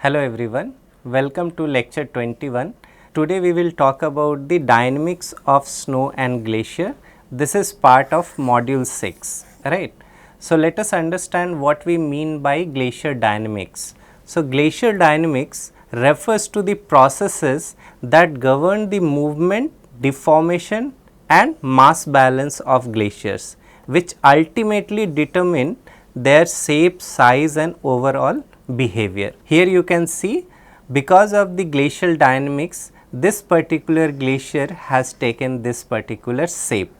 Hello everyone, welcome to lecture 21. Today we will talk about the dynamics of snow and glacier. This is part of module 6, right. So let us understand what we mean by glacier dynamics. So glacier dynamics refers to the processes that govern the movement, deformation and mass balance of glaciers, which ultimately determine their shape, size and overall behavior. Here you can see, because of the glacial dynamics, this particular glacier has taken this particular shape.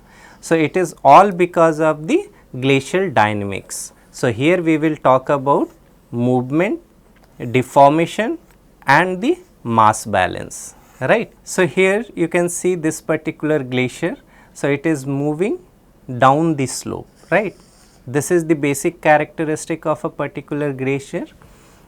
So it is all because of the glacial dynamics. So here we will talk about movement, deformation and the mass balance, right. So here you can see this particular glacier. So it is moving down the slope, right. This is the basic characteristic of a particular glacier.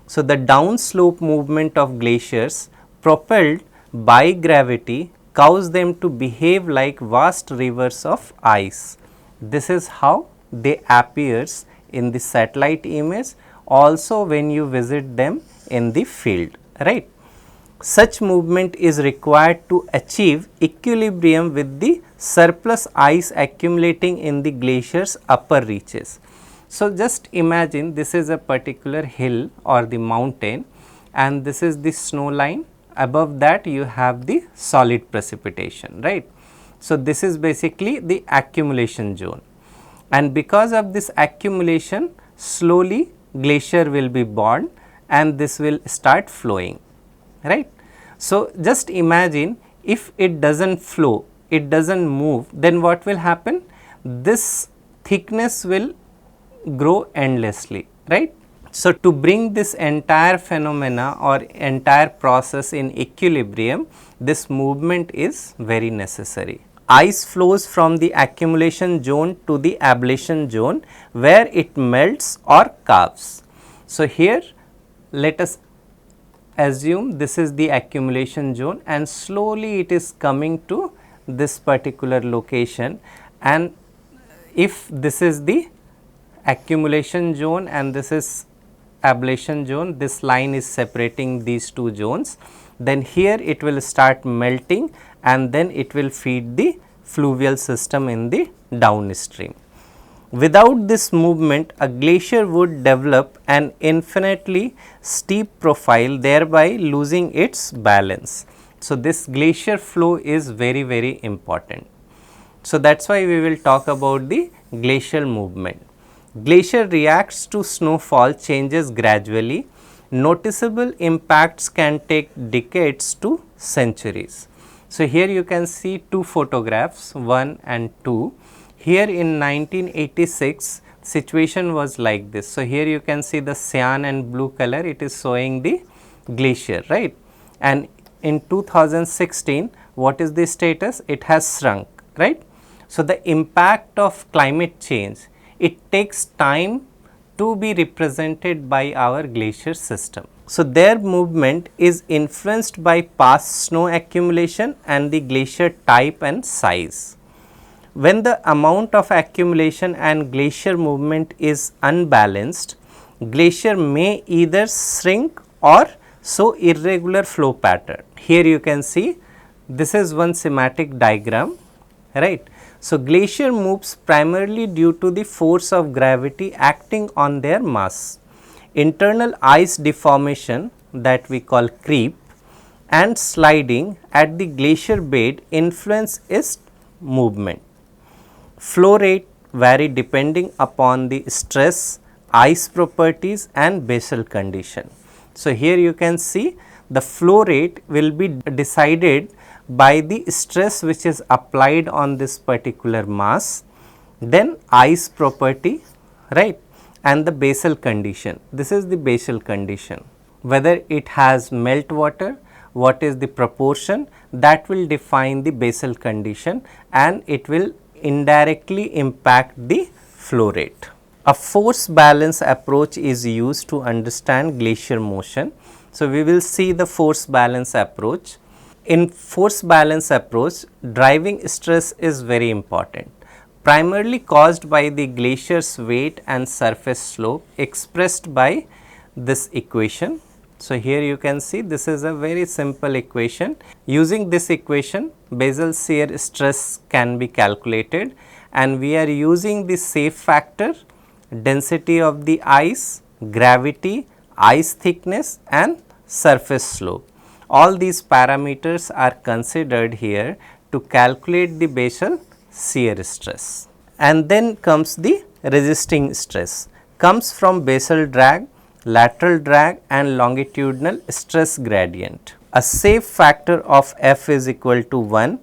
So the downslope movement of glaciers propelled by gravity cause them to behave like vast rivers of ice. This is how they appears in the satellite image, also when you visit them in the field, right. Such movement is required to achieve equilibrium with the surplus ice accumulating in the glacier's upper reaches. So just imagine this is a particular hill or the mountain and this is the snow line. Above that you have the solid precipitation, right. So this is basically the accumulation zone, and because of this accumulation slowly glacier will be born and this will start flowing, right. So just imagine if it does not flow, it does not move, then what will happen? This thickness will grow endlessly, right. So to bring this entire phenomena or entire process in equilibrium, this movement is very necessary. Ice flows from the accumulation zone to the ablation zone where it melts or calves. So here let us assume this is the accumulation zone and slowly it is coming to this particular location, and if this is the accumulation zone and this is ablation zone, this line is separating these two zones, then here it will start melting and then it will feed the fluvial system in the downstream. Without this movement, a glacier would develop an infinitely steep profile, thereby losing its balance. So this glacier flow is very important. So that is why we will talk about the glacial movement. Glacier reacts to snowfall changes gradually. Noticeable impacts can take decades to centuries. So here you can see two photographs, 1 and 2. Here in 1986 situation was like this. So here you can see the cyan and blue color, it is showing the glacier, right. And in 2016 what is the status? It has shrunk, right. So the impact of climate change, it takes time to be represented by our glacier system. So their movement is influenced by past snow accumulation and the glacier type and size. When the amount of accumulation and glacier movement is unbalanced, glacier may either shrink or show irregular flow pattern. Here you can see this is one schematic diagram, right. So glacier moves primarily due to the force of gravity acting on their mass. Internal ice deformation, that we call creep, and sliding at the glacier bed influence its movement. Flow rate vary depending upon the stress, ice properties and basal condition. So here you can see the flow rate will be decided by the stress which is applied on this particular mass, then ice property, right, and the basal condition. This is the basal condition. Whether it has melt water, what is the proportion, that will define the basal condition and it will indirectly impact the flow rate. A force balance approach is used to understand glacier motion. So we will see the force balance approach. In force balance approach, driving stress is very important, primarily caused by the glacier's weight and surface slope expressed by this equation. So, here you can see this is a very simple equation. Using this equation, basal shear stress can be calculated, and we are using the safe factor, density of the ice, gravity, ice thickness and surface slope. All these parameters are considered here to calculate the basal shear stress. And then comes the resisting stress, comes from basal drag, lateral drag and longitudinal stress gradient. A safe factor of F is equal to 1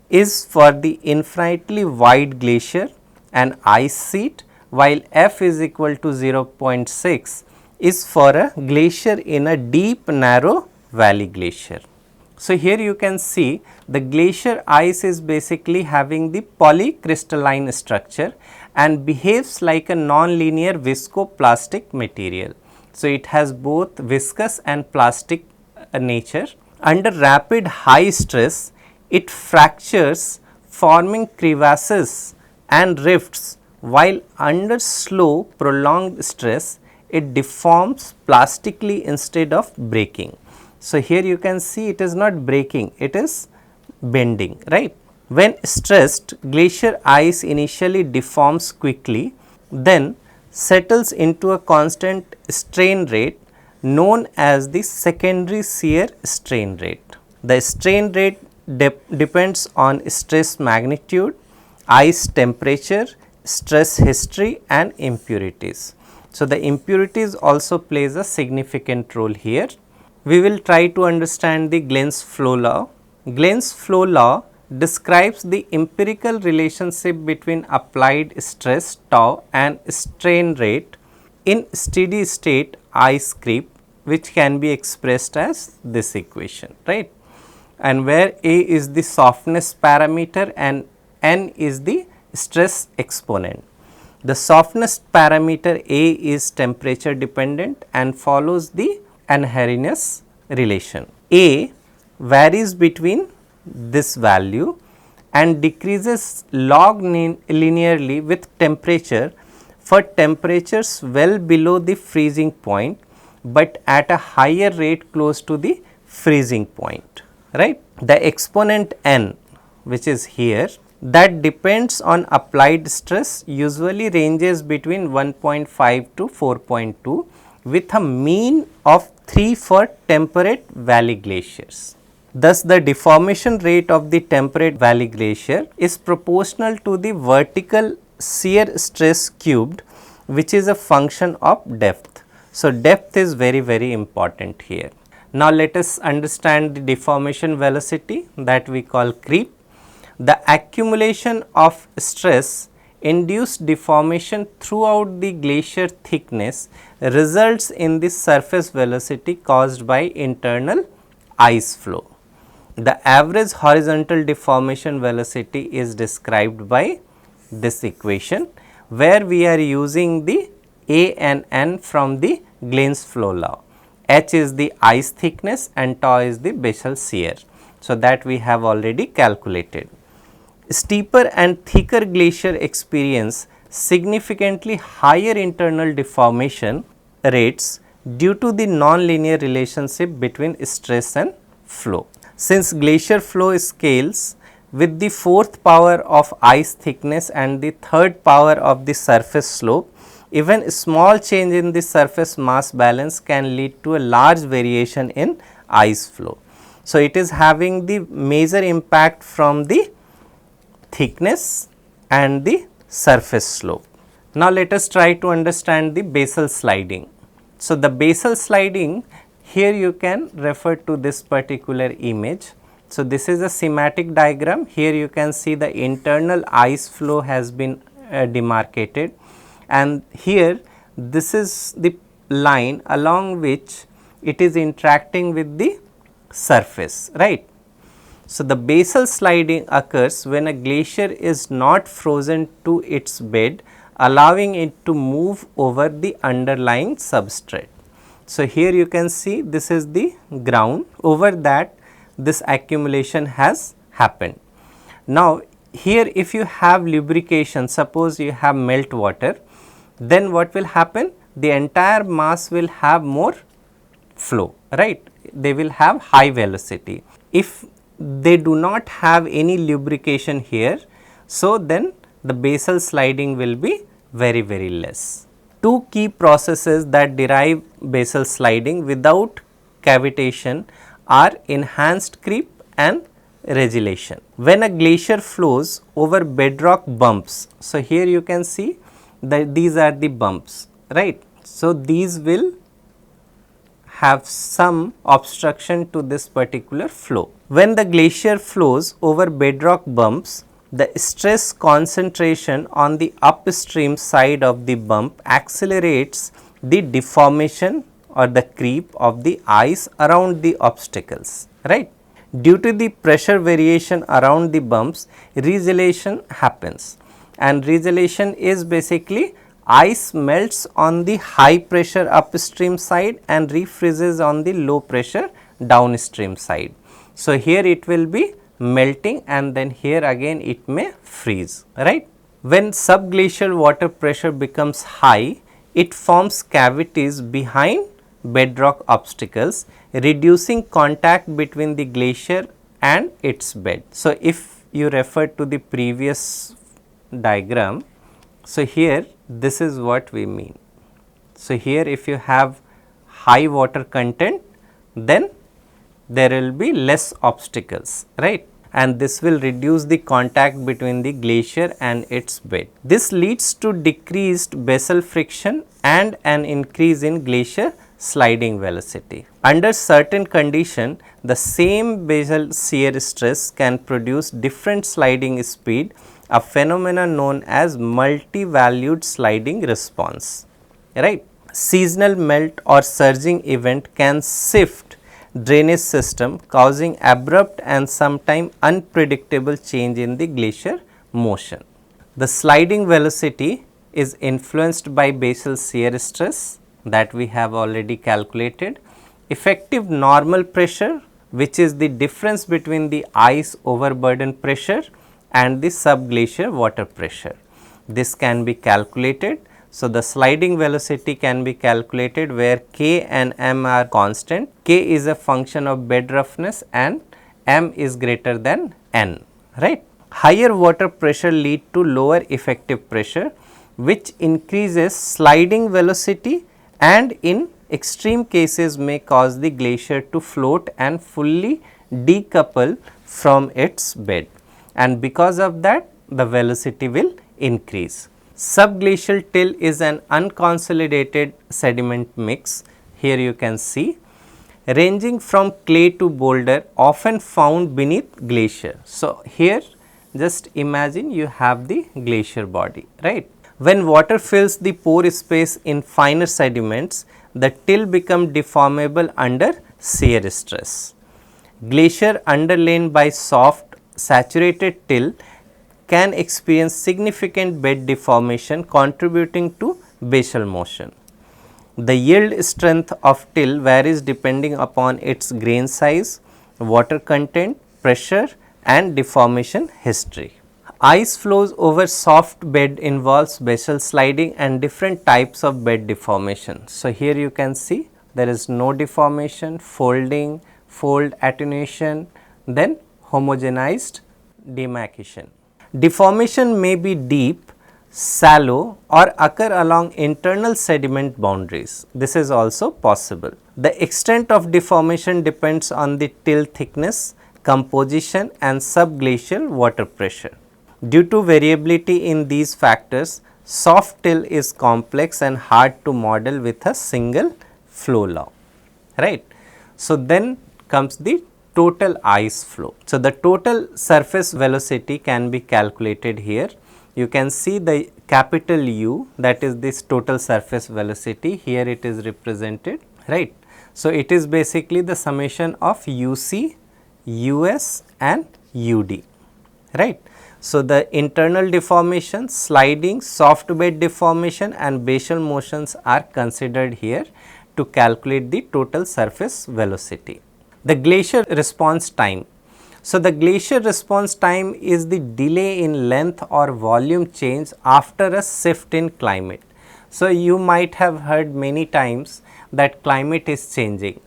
is for the infinitely wide glacier and ice sheet, while F is equal to 0.6 is for a glacier in a deep narrow valley glacier. So, here you can see the glacier ice is basically having the polycrystalline structure and behaves like a non-linear viscoplastic material. So, it has both viscous and plastic nature. Under rapid high stress, it fractures forming crevasses and rifts, while under slow prolonged stress, it deforms plastically instead of breaking. So, here you can see it is not breaking, it is bending, right. When stressed, glacier ice initially deforms quickly, then settles into a constant strain rate known as the secondary shear strain rate. The strain rate depends on stress magnitude, ice temperature, stress history and impurities. So, the impurities also plays a significant role here. We will try to understand the Glen's flow law. Glen's flow law describes the empirical relationship between applied stress tau and strain rate in steady state ice creep, which can be expressed as this equation, right. And where A is the softness parameter and N is the stress exponent. The softness parameter A is temperature dependent and follows the Arrhenius relation. A varies between this value and decreases log linearly with temperature for temperatures well below the freezing point, but at a higher rate close to the freezing point, right. The exponent N, which is here, that depends on applied stress, usually ranges between 1.5 to 4.2 with a mean of 3 for temperate valley glaciers. Thus, the deformation rate of the temperate valley glacier is proportional to the vertical shear stress cubed, which is a function of depth. So, depth is very important here. Now, let us understand the deformation velocity that we call creep. The accumulation of stress induced deformation throughout the glacier thickness results in the surface velocity caused by internal ice flow. The average horizontal deformation velocity is described by this equation, where we are using the A and N from the Glen's flow law. H is the ice thickness and tau is the basal shear. So, that we have already calculated. Steeper and thicker glacier experience significantly higher internal deformation rates due to the non-linear relationship between stress and flow. Since glacier flow scales with the fourth power of ice thickness and the third power of the surface slope, even small change in the surface mass balance can lead to a large variation in ice flow. So, it is having the major impact from the thickness and the surface slope. Now, let us try to understand the basal sliding. So, the basal sliding, here you can refer to this particular image. So, this is a schematic diagram. Here you can see the internal ice flow has been demarcated, and here this is the line along which it is interacting with the surface, right. So, the basal sliding occurs when a glacier is not frozen to its bed, allowing it to move over the underlying substrate. So, here you can see this is the ground, over that this accumulation has happened. Now, here if you have lubrication, suppose you have melt water, then what will happen? The entire mass will have more flow, right? They will have high velocity. If they do not have any lubrication here, so then the basal sliding will be very less. Two key processes that derive basal sliding without cavitation are enhanced creep and regelation. When a glacier flows over bedrock bumps, so here you can see that these are the bumps, right? So, these will have some obstruction to this particular flow. When the glacier flows over bedrock bumps, the stress concentration on the upstream side of the bump accelerates the deformation or the creep of the ice around the obstacles, right. Due to the pressure variation around the bumps, regelation happens, and regelation is basically ice melts on the high pressure upstream side and refreezes on the low pressure downstream side. So, here it will be melting and then here again it may freeze, right. When subglacial water pressure becomes high, it forms cavities behind bedrock obstacles, reducing contact between the glacier and its bed. So, if you refer to the previous diagram, so here this is what we mean. So, here if you have high water content, then there will be less obstacles, right, and this will reduce the contact between the glacier and its bed. This leads to decreased basal friction and an increase in glacier sliding velocity. Under certain condition, the same basal shear stress can produce different sliding speed, a phenomenon known as multi-valued sliding response, right. Seasonal melt or surging event can shift drainage system, causing abrupt and sometimes unpredictable change in the glacier motion. The sliding velocity is influenced by basal shear stress that we have already calculated, effective normal pressure, which is the difference between the ice overburden pressure and the subglacier water pressure. This can be calculated. So, the sliding velocity can be calculated where K and M are constant. K is a function of bed roughness and M is greater than N, right. Higher water pressure lead to lower effective pressure, which increases sliding velocity and in extreme cases may cause the glacier to float and fully decouple from its bed, and because of that the velocity will increase. Subglacial till is an unconsolidated sediment mix, here you can see, ranging from clay to boulder, often found beneath glacier. So, here just imagine you have the glacier body, right. When water fills the pore space in finer sediments, the till become deformable under shear stress. Glacier underlain by soft saturated till can experience significant bed deformation, contributing to basal motion. The yield strength of till varies depending upon its grain size, water content, pressure and deformation history. Ice flows over soft bed involves basal sliding and different types of bed deformation. So, here you can see there is no deformation, folding, fold attenuation, then homogenized demarcation. Deformation may be deep, shallow or occur along internal sediment boundaries. This is also possible. The extent of deformation depends on the till thickness, composition and subglacial water pressure. Due to variability in these factors, soft till is complex and hard to model with a single flow law, right. So, then comes the total ice flow. So, the total surface velocity can be calculated here. You can see the capital U, that is this total surface velocity, here it is represented, right. So, it is basically the summation of UC, US and UD, right. So, the internal deformation, sliding, soft bed deformation and basal motions are considered here to calculate the total surface velocity. The glacier response time. So, the glacier response time is the delay in length or volume change after a shift in climate. So, you might have heard many times that climate is changing.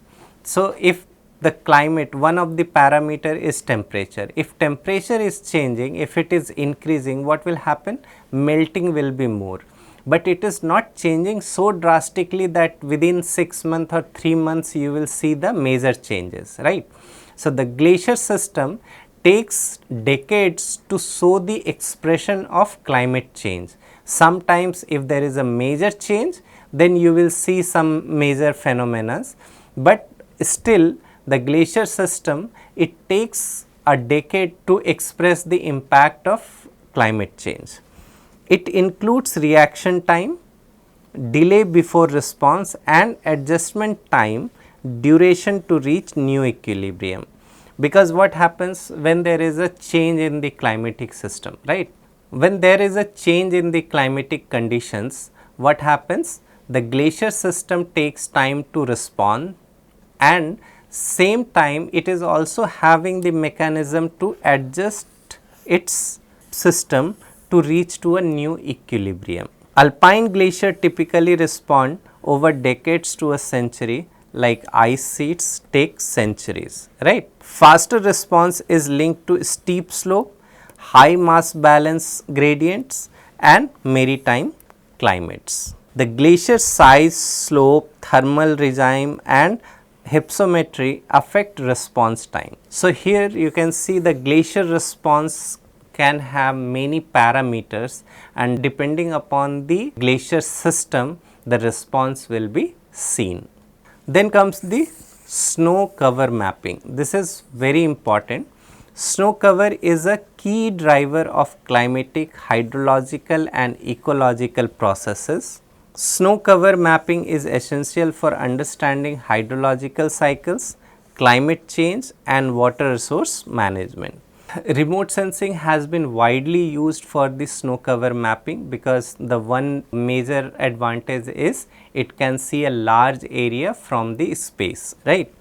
So, if the climate, one of the parameter is temperature. If temperature is changing, if it is increasing, what will happen? Melting will be more, but it is not changing so drastically that within 6 months or 3 months you will see the major changes, right. So, the glacier system takes decades to show the expression of climate change. Sometimes if there is a major change, then you will see some major phenomena, but still the glacier system, it takes a decade to express the impact of climate change. It includes reaction time, delay before response and adjustment time duration to reach new equilibrium. Because what happens when there is a change in the climatic system, right? When there is a change in the climatic conditions, what happens? The glacier system takes time to respond, and same time it is also having the mechanism to adjust its system to reach to a new equilibrium. Alpine glacier typically respond over decades to a century, like ice sheets take centuries, right. Faster response is linked to steep slope, high mass balance gradients and maritime climates. The glacier size, slope, thermal regime and hypsometry affect response time. So, here you can see the glacier response can have many parameters, and depending upon the glacier system, the response will be seen. Then comes the snow cover mapping. This is very important. Snow cover is a key driver of climatic, hydrological and ecological processes. Snow cover mapping is essential for understanding hydrological cycles, climate change and water resource management. Remote sensing has been widely used for the snow cover mapping, because the one major advantage is it can see a large area from the space, right.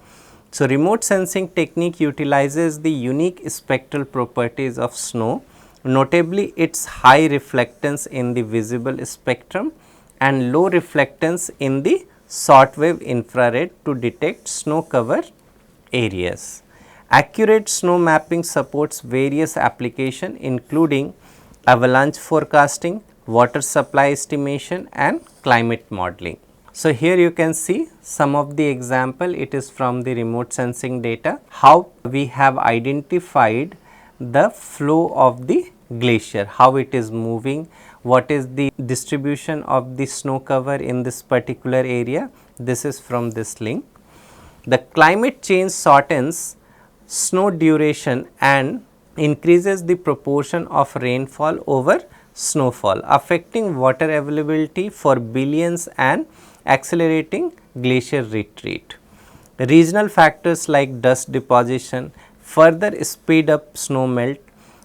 So, remote sensing technique utilizes the unique spectral properties of snow, notably its high reflectance in the visible spectrum and low reflectance in the shortwave infrared to detect snow cover areas. Accurate snow mapping supports various applications including avalanche forecasting, water supply estimation and climate modeling. So, here you can see some of the example, it is from the remote sensing data, how we have identified the flow of the glacier, how it is moving, what is the distribution of the snow cover in this particular area. This is from this link. The climate change shortens snow duration and increases the proportion of rainfall over snowfall, affecting water availability for billions and accelerating glacier retreat. Regional factors like dust deposition further speed up snow melt,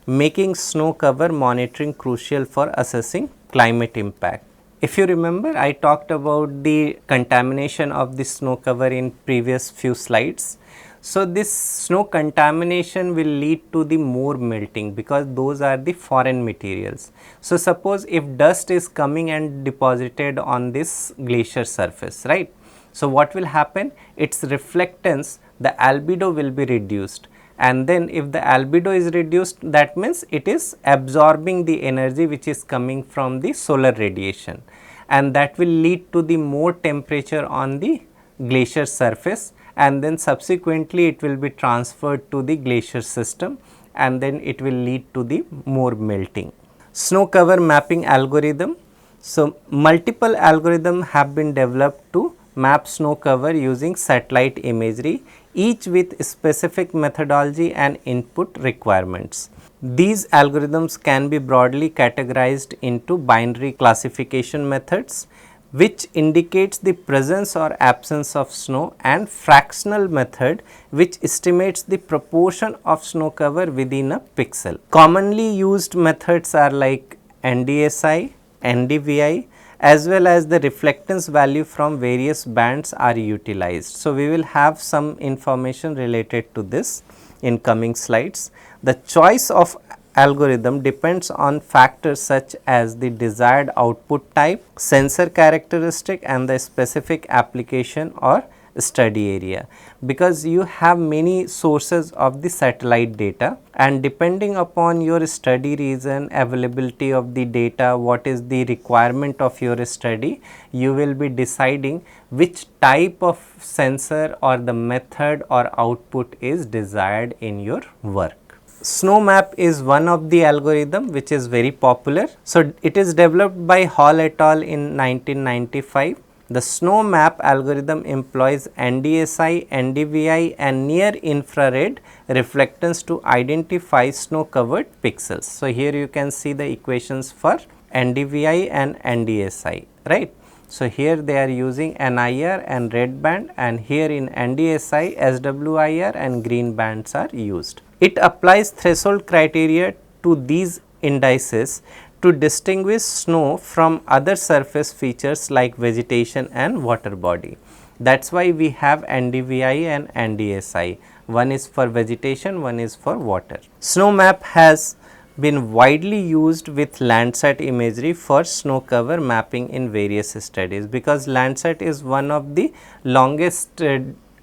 making snow cover monitoring crucial for assessing climate impact. If you remember, I talked about the contamination of the snow cover in previous few slides. So, this snow contamination will lead to the more melting, because those are the foreign materials. So, suppose if dust is coming and deposited on this glacier surface, right. So, what will happen? Its reflectance, the albedo will be reduced, and then if the albedo is reduced, that means it is absorbing the energy which is coming from the solar radiation, and that will lead to the more temperature on the glacier surface, and then subsequently it will be transferred to the glacier system, and then it will lead to the more melting. Snow cover mapping algorithm. So, multiple algorithms have been developed to map snow cover using satellite imagery, each with specific methodology and input requirements. These algorithms can be broadly categorized into binary classification methods, which indicates the presence or absence of snow, and fractional method, which estimates the proportion of snow cover within a pixel. Commonly used methods are like NDSI, NDVI, as well as the reflectance value from various bands are utilized. So, we will have some information related to this in coming slides. The choice of algorithm depends on factors such as the desired output type, sensor characteristic and the specific application or study area, because you have many sources of the satellite data, and depending upon your study region, availability of the data, what is the requirement of your study, you will be deciding which type of sensor or the method or output is desired in your work. Snow map is one of the algorithm which is very popular. So, it is developed by Hall et al. In 1995. The snow map algorithm employs NDSI, NDVI and near infrared reflectance to identify snow covered pixels. So, here you can see the equations for NDVI and NDSI, right. So, here they are using NIR and red band, and here in NDSI SWIR and green bands are used. It applies threshold criteria to these indices to distinguish snow from other surface features like vegetation and water body. That is why we have NDVI and NDSI. One is for vegetation, one is for water. Snow map has been widely used with Landsat imagery for snow cover mapping in various studies, because Landsat is one of the longest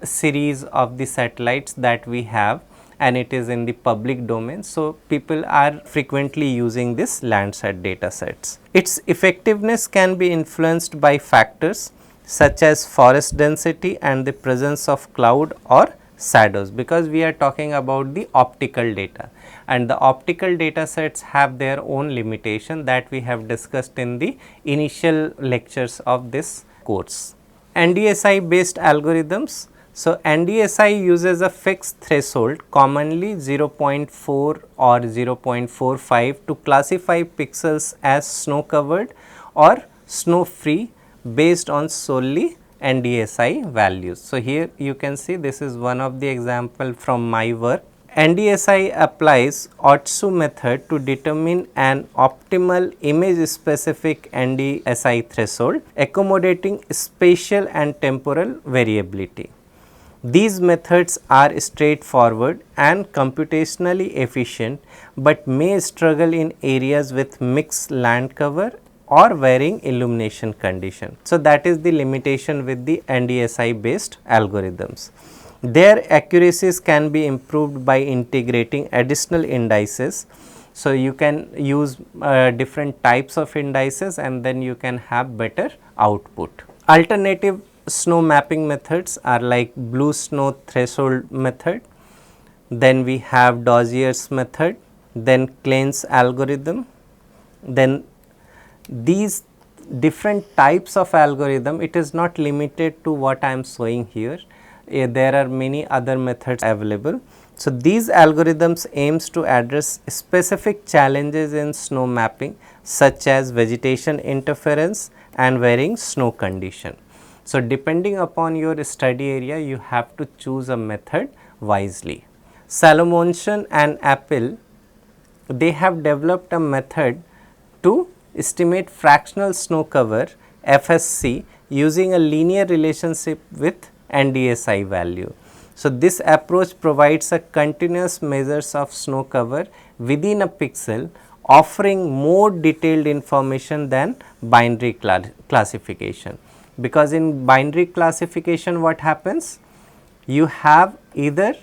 series of the satellites that we have, and it is in the public domain. So, people are frequently using this Landsat data sets. Its effectiveness can be influenced by factors such as forest density and the presence of cloud or shadows, because we are talking about the optical data, and the optical data sets have their own limitation that we have discussed in the initial lectures of this course. NDSI based algorithms. So, NDSI uses a fixed threshold, commonly 0.4 or 0.45, to classify pixels as snow covered or snow free based on solely NDSI values. So, here you can see this is one of the example from my work. NDSI applies Otsu method to determine an optimal image specific NDSI threshold, accommodating spatial and temporal variability. These methods are straightforward and computationally efficient, but may struggle in areas with mixed land cover or varying illumination condition. So, that is the limitation with the NDSI based algorithms. Their accuracies can be improved by integrating additional indices. So, you can use different types of indices, and then you can have better output. Alternative snow mapping methods are like blue snow threshold method, then we have Dozier's method, then Klein's algorithm. Then these different types of algorithm, it is not limited to what I am showing here. There are many other methods available. So, these algorithms aims to address specific challenges in snow mapping, such as vegetation interference and varying snow condition. So, depending upon your study area, you have to choose a method wisely. Salomonson and Appel, they have developed a method to estimate fractional snow cover FSC using a linear relationship with NDSI value. So, this approach provides a continuous measures of snow cover within a pixel, offering more detailed information than binary classification. Because in binary classification what happens? You have either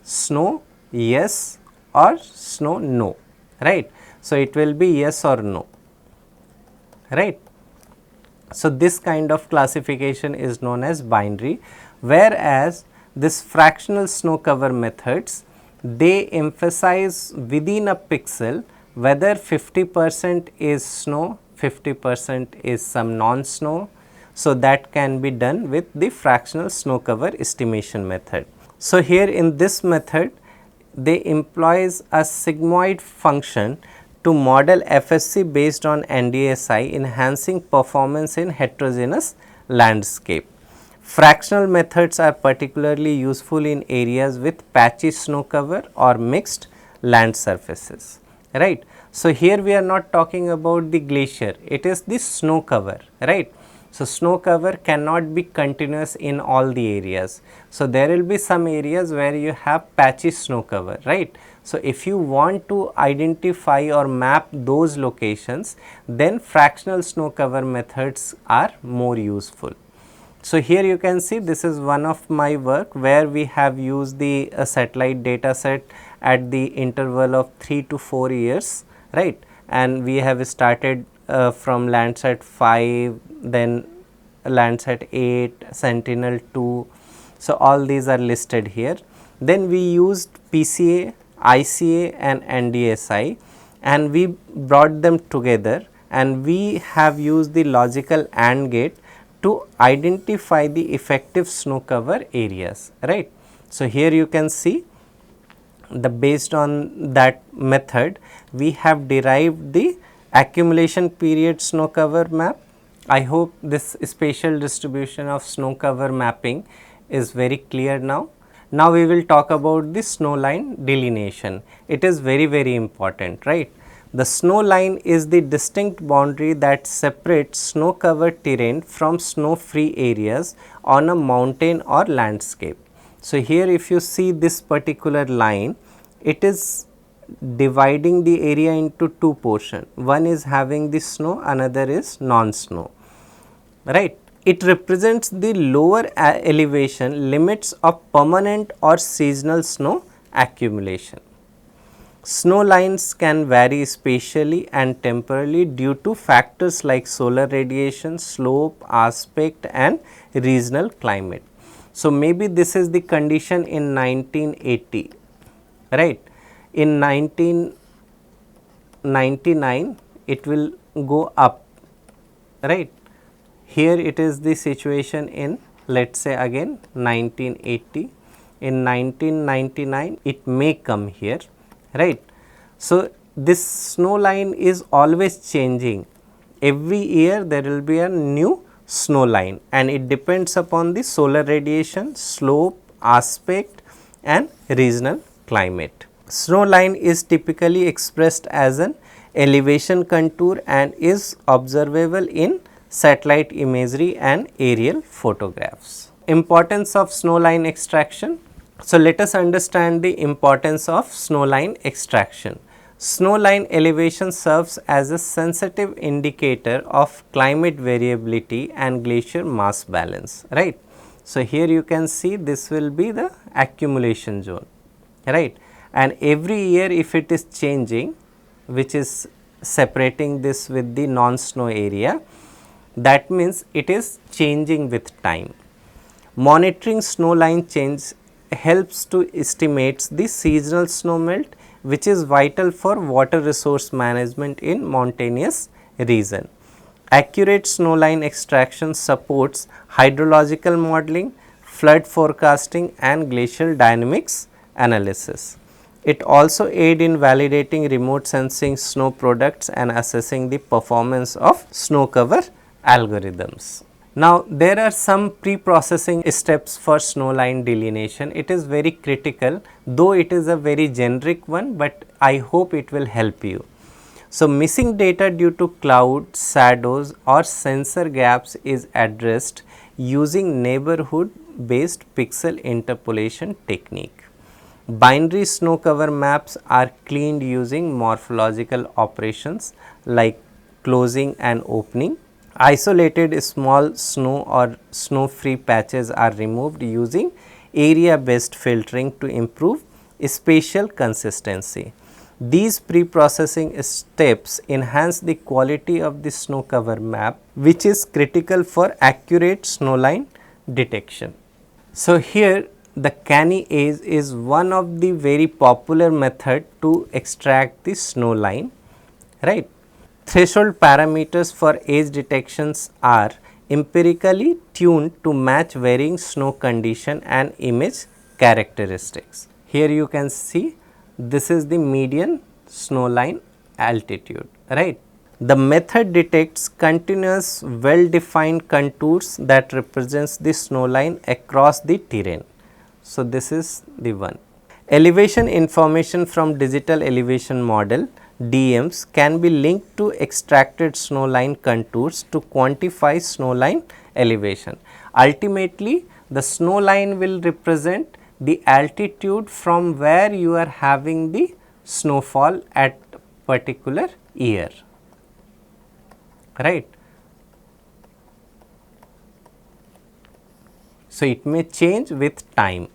snow yes or snow no, right. So, it will be yes or no, right. So, this kind of classification is known as binary, whereas this fractional snow cover methods, they emphasize within a pixel whether 50% is snow, 50% is some non-snow. So, that can be done with the fractional snow cover estimation method. So, here in this method, they employs a sigmoid function to model FSC based on NDSI, enhancing performance in heterogeneous landscape. Fractional methods are particularly useful in areas with patchy snow cover or mixed land surfaces, right. So, here we are not talking about the glacier, it is the snow cover, right. So, snow cover cannot be continuous in all the areas. So, there will be some areas where you have patchy snow cover, right. So, if you want to identify or map those locations, then fractional snow cover methods are more useful. So, here you can see this is one of my work where we have used the satellite data set at the interval of 3 to 4 years, right, and we have started from Landsat 5, then Landsat 8, Sentinel-2. So, all these are listed here. Then we used PCA, ICA and NDSI, and we brought them together, and we have used the logical AND gate to identify the effective snow cover areas, right. So, here you can see based on that method we have derived the accumulation period snow cover map. I hope this spatial distribution of snow cover mapping is very clear now. Now, we will talk about the snow line delineation. It is very important, right. The snow line is the distinct boundary that separates snow covered terrain from snow free areas on a mountain or landscape. So, here if you see this particular line, it is dividing the area into two portions. One is having the snow, another is non-snow, right. It represents the lower elevation limits of permanent or seasonal snow accumulation. Snow lines can vary spatially and temporally due to factors like solar radiation, slope, aspect and regional climate. So, maybe this is the condition in 1980, right. In 1999 it will go up, right. Here it is the situation in, let us say again 1980, in 1999 it may come here, right. So, this snow line is always changing, every year there will be a new snow line and it depends upon the solar radiation, slope, aspect and regional climate. Snow line is typically expressed as an elevation contour and is observable in satellite imagery and aerial photographs. Importance of snow line extraction. So, let us understand the importance of snow line extraction. Snow line elevation serves as a sensitive indicator of climate variability and glacier mass balance, right. So, here you can see this will be the accumulation zone, right, and every year if it is changing, which is separating this with the non-snow area, that means it is changing with time. Monitoring snow line change helps to estimate the seasonal snow melt, which is vital for water resource management in mountainous region. Accurate snow line extraction supports hydrological modeling, flood forecasting and glacial dynamics analysis. It also aids in validating remote sensing snow products and assessing the performance of snow cover algorithms. Now, there are some pre-processing steps for snow line delineation. It is very critical, though it is a very generic one, but I hope it will help you. So, missing data due to cloud, shadows or sensor gaps is addressed using neighborhood based pixel interpolation technique. Binary snow cover maps are cleaned using morphological operations like closing and opening. Isolated small snow or snow free patches are removed using area based filtering to improve spatial consistency. These pre-processing steps enhance the quality of the snow cover map, which is critical for accurate snow line detection. So, here the canny edge is one of the very popular method to extract the snow line, right. Threshold parameters for edge detections are empirically tuned to match varying snow condition and image characteristics. Here you can see this is the median snow line altitude, right. The method detects continuous well defined contours that represents the snow line across the terrain. So, this is the one. Elevation information from digital elevation model DMs can be linked to extracted snow line contours to quantify snow line elevation. Ultimately, the snow line will represent the altitude from where you are having the snowfall at particular year, right. So, it may change with time.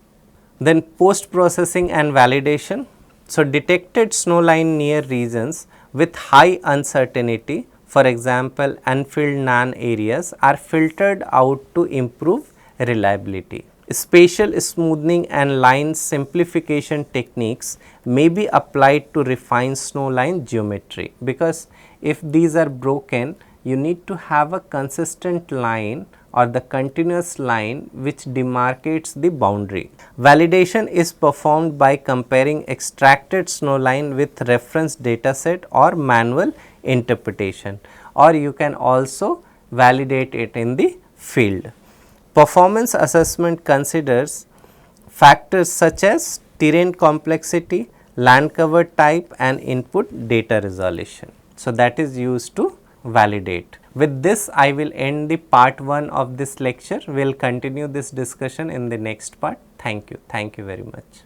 Then post processing and validation. So, detected snow line near regions with high uncertainty, for example unfilled NaN areas, are filtered out to improve reliability. Spatial smoothing and line simplification techniques may be applied to refine snow line geometry, because if these are broken, you need to have a consistent line or the continuous line which demarcates the boundary. Validation is performed by comparing extracted snow line with reference dataset or manual interpretation, or you can also validate it in the field. Performance assessment considers factors such as terrain complexity, land cover type and input data resolution. So, that is used to validate. With this, I will end the part 1 of this lecture. We will continue this discussion in the next part. Thank you. Thank you very much.